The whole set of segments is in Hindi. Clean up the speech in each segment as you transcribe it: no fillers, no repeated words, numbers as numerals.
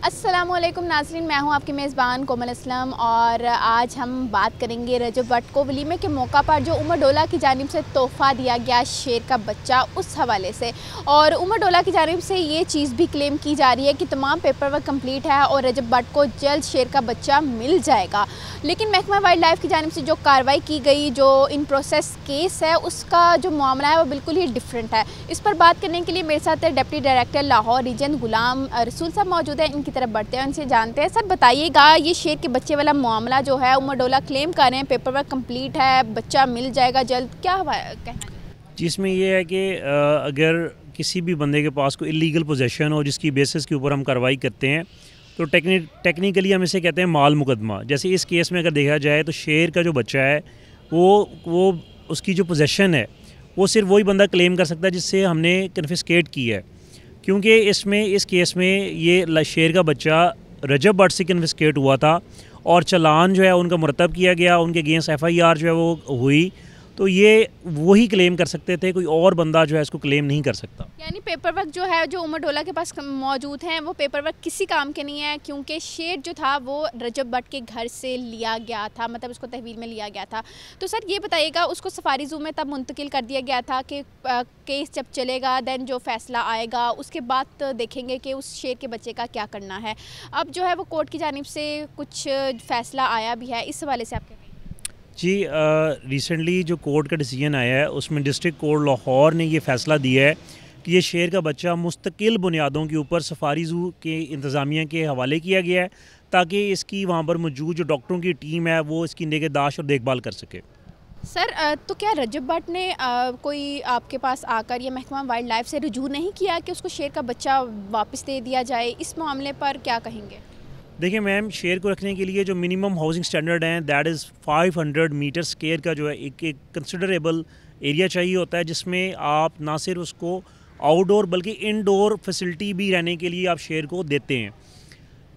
अस्सलामुअलैकुम नाज़रीन, मैं हूं आपकी मेज़बान कोमल असलम और आज हम बात करेंगे रजब भट्ट को वलीमे के मौका पर जो उमर डोला की जानिब से तोहफ़ा दिया गया शेर का बच्चा, उस हवाले से। और उमर डोला की जानिब से ये चीज़ भी क्लेम की जा रही है कि तमाम पेपर वर्क कंप्लीट है और रजब भट्ट को जल्द शेर का बच्चा मिल जाएगा। लेकिन महकमा वाइल्ड लाइफ की जानिब से जो कार्रवाई की गई, जो इन प्रोसेस केस है, उसका जो मामला है वो बिल्कुल ही डिफरेंट है। इस पर बात करने के लिए मेरे साथ deputy director Lahore reason Ghulam Rasool साहब मौजूद है। इनकी तरफ बढ़ते हैं, उनसे जानते हैं। सर बताइएगा, ये शेर के बच्चे वाला मामला जो है, उमर डोला क्लेम कर रहे हैं पेपर वर्क कंप्लीट है, बच्चा मिल जाएगा जल्द, क्या कहना है? जिसमें ये है कि अगर किसी भी बंदे के पास कोई इलीगल पोजेशन हो जिसकी बेसिस के ऊपर हम कार्रवाई करते हैं तो टेक्निकली हम इसे कहते हैं माल मुकदमा। जैसे इस केस में अगर देखा जाए तो शेर का जो बच्चा है वो उसकी जो पोजेशन है वो सिर्फ वही बंदा क्लेम कर सकता है जिससे हमने कन्फिस्केट की है, क्योंकि इस केस में ये शेर का बच्चा रजब भट्ट से कन्फिस्केट हुआ था और चालान जो है उनका मुरतब किया गया, उनके अगेंस्ट FIR जो है वो हुई, तो ये वही क्लेम कर सकते थे, कोई और बंदा जो है इसको क्लेम नहीं कर सकता। यानी पेपर वर्क जो है जो उमर डोला के पास मौजूद हैं वो पेपर वर्क किसी काम के नहीं है, क्योंकि शेर जो था वो रजब भट्ट के घर से लिया गया था, मतलब उसको तहवील में लिया गया था। तो सर ये बताइएगा, उसको सफारी ज़ू में तब मुंतकिल कर दिया गया था कि केस जब चलेगा दैन जो फ़ैसला आएगा उसके बाद देखेंगे कि उस शेर के बच्चे का क्या करना है। अब जो है वो कोर्ट की जानिब से कुछ फ़ैसला आया भी है, इस हवाले से आप क्या कहेंगे? जी, रिसेंटली जो कोर्ट का डिसीजन आया है उसमें डिस्ट्रिक्ट कोर्ट लाहौर ने ये फ़ैसला दिया है कि ये शेर का बच्चा मुस्तकिल बुनियादों के ऊपर सफारी ज़ू के इंतज़ामिया के हवाले किया गया है, ताकि इसकी वहाँ पर मौजूद जो डॉक्टरों की टीम है वो इसकी निगहदाश्त और देखभाल कर सके। सर तो क्या रजब भट्ट ने कोई आपके पास आकर या महकमा वाइल्ड लाइफ से रुजू नहीं किया कि उसको शेर का बच्चा वापस दे दिया जाए? इस मामले पर क्या कहेंगे? देखिए मैम, शेर को रखने के लिए जो मिनिमम हाउसिंग स्टैंडर्ड हैं दैट इज़ 500 मीटर स्क्वायर का जो है एक कंसिडरेबल एरिया चाहिए होता है, जिसमें आप ना सिर्फ उसको आउटडोर बल्कि इनडोर फैसिलिटी भी रहने के लिए आप शेर को देते हैं।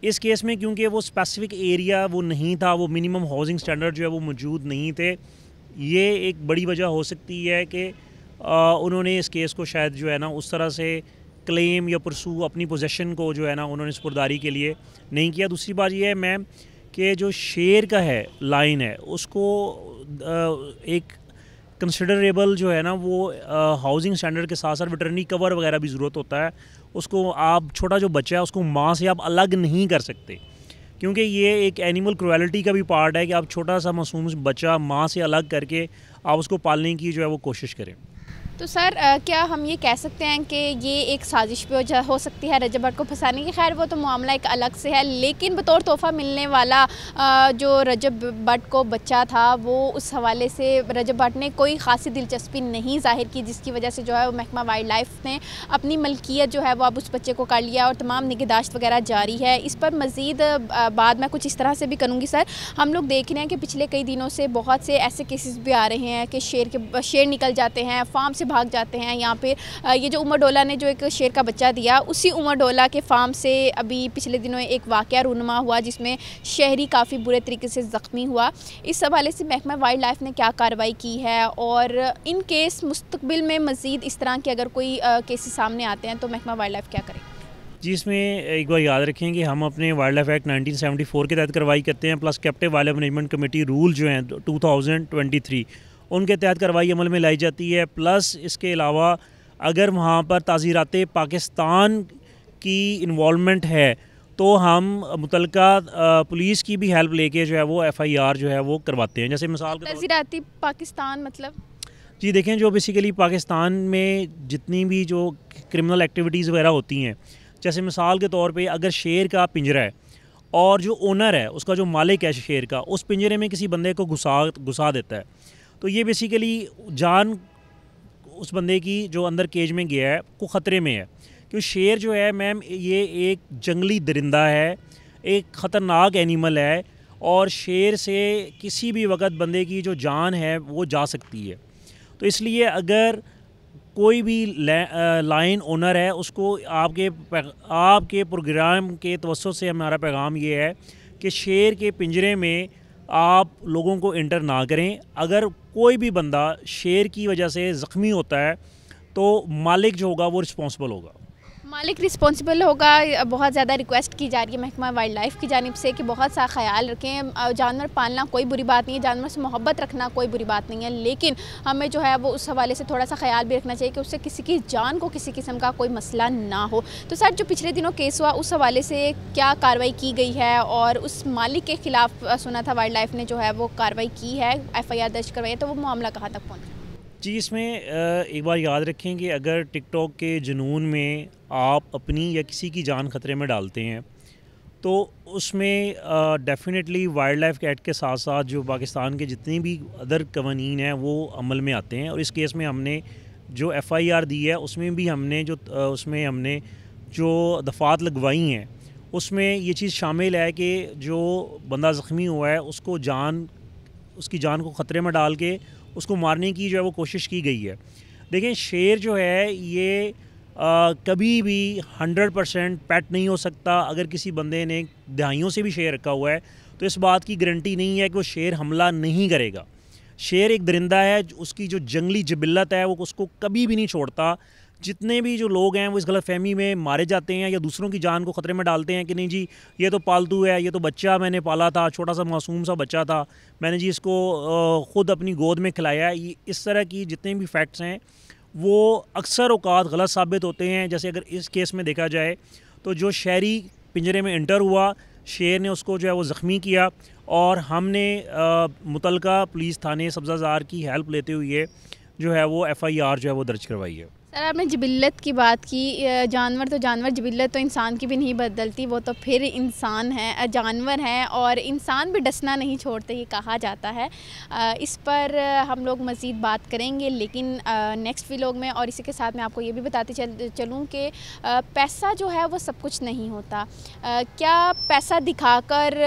इस केस में क्योंकि वो स्पेसिफिक एरिया वो नहीं था, वो मिनिमम हाउसिंग स्टैंडर्ड जो है वो मौजूद नहीं थे, ये एक बड़ी वजह हो सकती है कि उन्होंने इस केस को शायद जो है ना उस तरह से क्लेम या परसू अपनी पोजेशन को जो है ना उन्होंने सुपुर्दारी के लिए नहीं किया। दूसरी बात ये है मैम कि जो शेर का है लाइन है उसको एक कंसिडरेबल जो है ना वो हाउसिंग स्टैंडर्ड के साथ साथ वेटरनरी कवर वगैरह भी ज़रूरत होता है। उसको आप छोटा जो बच्चा है उसको माँ से आप अलग नहीं कर सकते, क्योंकि ये एक एनिमल क्रुएलिटी का भी पार्ट है कि आप छोटा सा मासूम बच्चा माँ से अलग करके आप उसको पालने की जो है वो कोशिश करें। तो सर क्या हम ये कह सकते हैं कि ये एक साजिश भी हो सकती है रजब भट्ट को फंसाने की? खैर वो तो मामला एक अलग से है, लेकिन बतौर तोहफ़ा मिलने वाला जो रजब भट्ट को बच्चा था वो उस हवाले से रजब भट्ट ने कोई ख़ासी दिलचस्पी नहीं ज़ाहिर की, जिसकी वजह से जो है वो महकमा वाइल्ड लाइफ ने अपनी मलकियत जो है वो अब उस बच्चे को कर लिया और तमाम निगहदाश्त वगैरह जारी है। इस पर मज़ीद बाद में कुछ इस तरह से भी करूँगी। सर हम लोग देख रहे हैं कि पिछले कई दिनों से बहुत से ऐसे केसेस भी आ रहे हैं कि शेर निकल जाते हैं, फार्म से भाग जाते हैं। यहाँ पे ये जो उमर डोला ने जो एक शेर का बच्चा दिया, उसी उमर डोला के फार्म से अभी पिछले दिनों एक वाक़या रूनुमा हुआ जिसमें शहरी काफ़ी बुरे तरीके से ज़ख्मी हुआ। इस हवाले से महकमा वाइल्ड लाइफ ने क्या कार्रवाई की है और इन केस मुस्तकबिल में मज़ीद इस तरह के अगर कोई केसेस सामने आते हैं तो महकमा वाइल्ड लाइफ क्या करेगी? जी, इसमें एक बार याद रखें कि हम अपने वाइल्ड लाइफ एक्ट 1974 के तहत कार्रवाई करते हैं, plus captive wild life management committee rule जो हैं 2023 उनके तहत कार्रवाई अमल में लाई जाती है। प्लस इसके अलावा अगर वहाँ पर ताज़ीरात पाकिस्तान की इन्वॉल्वमेंट है तो हम मुतलका पुलिस की भी हेल्प लेके जो है वो FIR जो है वो करवाते हैं। जैसे मिसाल के ताज़ीराती पाकिस्तान मतलब? जी देखें, जो बेसिकली पाकिस्तान में जितनी भी जो क्रिमिनल एक्टिविटीज़ वगैरह होती हैं, जैसे मिसाल के तौर पे अगर शेर का पिंजरा है और जो ओनर है उसका जो मालिक है शेर का उस पिंजरे में किसी बंदे को घुसा देता है, तो ये बेसिकली जान उस बंदे की जो अंदर केज में गया है को ख़तरे में है। क्योंकि शेर जो है मैम ये एक जंगली दरिंदा है, एक ख़तरनाक एनिमल है और शेर से किसी भी वक्त बंदे की जो जान है वो जा सकती है। तो इसलिए अगर कोई भी लाइन ओनर है उसको आपके प्रोग्राम के तवज्जो से हमारा पैगाम ये है कि शेर के पिंजरे में आप लोगों को एंटर ना करें। अगर कोई भी बंदा शेर की वजह से ज़ख्मी होता है तो मालिक जो होगा वो रिस्पॉन्सिबल होगा। मालिक रिस्पॉन्सिबल होगा। बहुत ज़्यादा रिक्वेस्ट की जा रही है महकमा वाइल्ड लाइफ की जानिब से कि बहुत सा ख्याल रखें। जानवर पालना कोई बुरी बात नहीं है, जानवर से मोहब्बत रखना कोई बुरी बात नहीं है, लेकिन हमें जो है वो उस हवाले से थोड़ा सा ख्याल भी रखना चाहिए कि उससे किसी की जान को किसी किस्म का कोई मसला ना हो। तो सर, जो पिछले दिनों केस हुआ उस हवाले से क्या कार्रवाई की गई है, और उस मालिक के ख़िलाफ़ सुना था वाइल्ड लाइफ ने जो है वो कार्रवाई की है, FIR दर्ज करवाई है, तो वो मामला कहाँ तक पहुँचा? जी, इसमें एक बार याद रखें कि अगर टिकटॉक के जुनून में आप अपनी या किसी की जान ख़तरे में डालते हैं तो उसमें डेफ़िनेटली वाइल्ड लाइफ एक्ट के साथ साथ जो पाकिस्तान के जितने भी अदर कवानीन हैं वो अमल में आते हैं। और इस केस में हमने जो FIR दी है उसमें भी हमने जो दफ़ात लगवाई हैं उसमें ये चीज़ शामिल है कि जो बंदा ज़ख्मी हुआ है उसकी जान को ख़तरे में डाल के उसको मारने की जो है वो कोशिश की गई है। देखें, शेर जो है ये कभी भी 100% पेट नहीं हो सकता। अगर किसी बंदे ने दहाइयों से भी शेर रखा हुआ है तो इस बात की गारंटी नहीं है कि वो शेर हमला नहीं करेगा। शेर एक दरिंदा है, उसकी जो जंगली जिबिल्लत है वो उसको कभी भी नहीं छोड़ता। जितने भी जो लोग हैं वो इस गलतफहमी में मारे जाते हैं या दूसरों की जान को ख़तरे में डालते हैं कि नहीं जी ये तो पालतू है, ये तो बच्चा मैंने पाला था, छोटा सा मासूम सा बच्चा था, मैंने जी इसको ख़ुद अपनी गोद में खिलाया। ये इस तरह की जितने भी फैक्ट्स हैं वो अक्सर औक़ात गलत साबित होते हैं। जैसे अगर इस केस में देखा जाए तो जो शहरी पिंजरे में इंटर हुआ, शेर ने उसको जो है वो ज़ख्मी किया और हमने मुतलका पुलिस थाने सब्ज़ाज़ार की हेल्प लेते हुए जो है वो FIR जो है वो दर्ज करवाई है। सर, आपने जिबिल्लत की बात की। जानवर तो जानवर, जिबिल्लत तो इंसान की भी नहीं बदलती, वो तो फिर इंसान है, जानवर हैं, और इंसान भी डसना नहीं छोड़ते, ये कहा जाता है। इस पर हम लोग मज़ीद बात करेंगे लेकिन नेक्स्ट व्लॉग में। और इसी के साथ मैं आपको ये भी बताती चलूँ कि पैसा जो है वो सब कुछ नहीं होता। क्या पैसा दिखाकर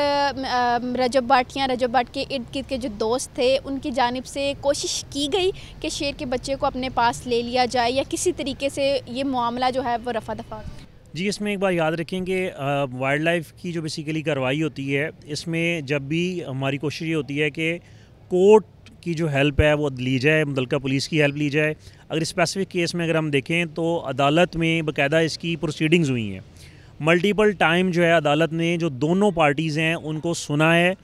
रजब भट्ट के इर्द गिर्द के जो दोस्त थे उनकी जानिब से कोशिश की गई कि शेर के बच्चे को अपने पास ले लिया जाए या किसी तरीके से ये मामला जो है वो रफ़ा दफ़ा? जी, इसमें एक बार याद रखें कि वाइल्ड लाइफ की जो बेसिकली कार्रवाई होती है इसमें जब भी हमारी कोशिश ये होती है कि कोर्ट की जो हेल्प है वो ली जाए, मुतल्लिका पुलिस की हेल्प ली जाए। अगर स्पेसिफिक केस में अगर हम देखें तो अदालत में बाकायदा इसकी प्रोसीडिंग्स हुई हैं। मल्टीपल टाइम जो है अदालत ने जो दोनों पार्टीज़ हैं उनको सुना है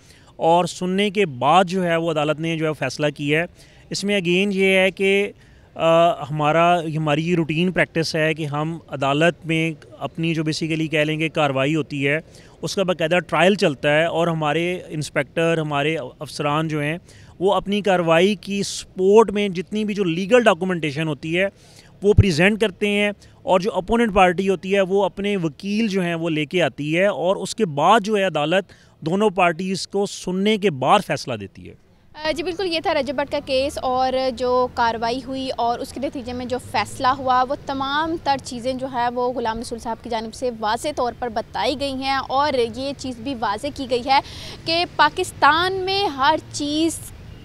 और सुनने के बाद जो है वो अदालत ने जो है फ़ैसला किया है। इसमें अगेन ये है कि हमारी ये रूटीन प्रैक्टिस है कि हम अदालत में अपनी जो बेसिकली कह लेंगे कार्रवाई होती है उसका बाकायदा ट्रायल चलता है और हमारे इंस्पेक्टर, हमारे अफसरान जो हैं वो अपनी कार्रवाई की सपोर्ट में जितनी भी जो लीगल डॉक्यूमेंटेशन होती है वो प्रेजेंट करते हैं और जो अपोनेंट पार्टी होती है वो अपने वकील जो हैं वो लेके आती है और उसके बाद जो है अदालत दोनों पार्टीज़ को सुनने के बाद फ़ैसला देती है। जी बिल्कुल, ये था रजब भट्ट का केस और जो कार्रवाई हुई और उसके नतीजे में जो फ़ैसला हुआ वो तमाम तर चीज़ें जो है वो गुलाम रसूल साहब की जानिब से वाज़े तौर पर बताई गई हैं। और ये चीज़ भी वाज़े की गई है कि पाकिस्तान में हर चीज़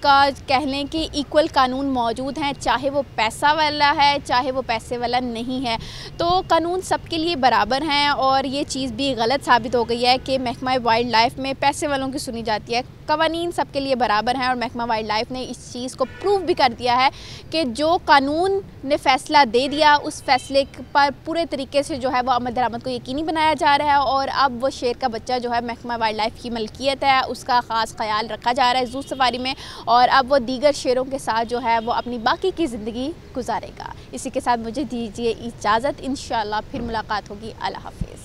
का कह लें कि इक्वल कानून मौजूद हैं, चाहे वो पैसा वाला है चाहे वो पैसे वाला नहीं है, तो कानून सबके लिए बराबर हैं। और ये चीज़ भी गलत साबित हो गई है कि महकमा वाइल्ड लाइफ में पैसे वालों की सुनी जाती है। कवानीन सबके लिए बराबर हैं और महकमा वाइल्ड लाइफ ने इस चीज़ को प्रूव भी कर दिया है कि जो कानून ने फ़ैसला दे दिया उस फैसले पर पूरे तरीके से जो है वो अमल दरामद को यकीनी बनाया जा रहा है। और अब वो शेर का बच्चा जो है महकमा वाइल्ड लाइफ की मलकियत है, उसका ख़ास ख्याल रखा जा रहा है ज़ू सफारी में, और अब वो दीगर शेरों के साथ जो है वो अपनी बाकी की ज़िंदगी गुजारेगा। इसी के साथ मुझे दीजिए इजाज़त, इंशाअल्लाह फिर मुलाकात होगी। अल्लाह हाफ़िज़।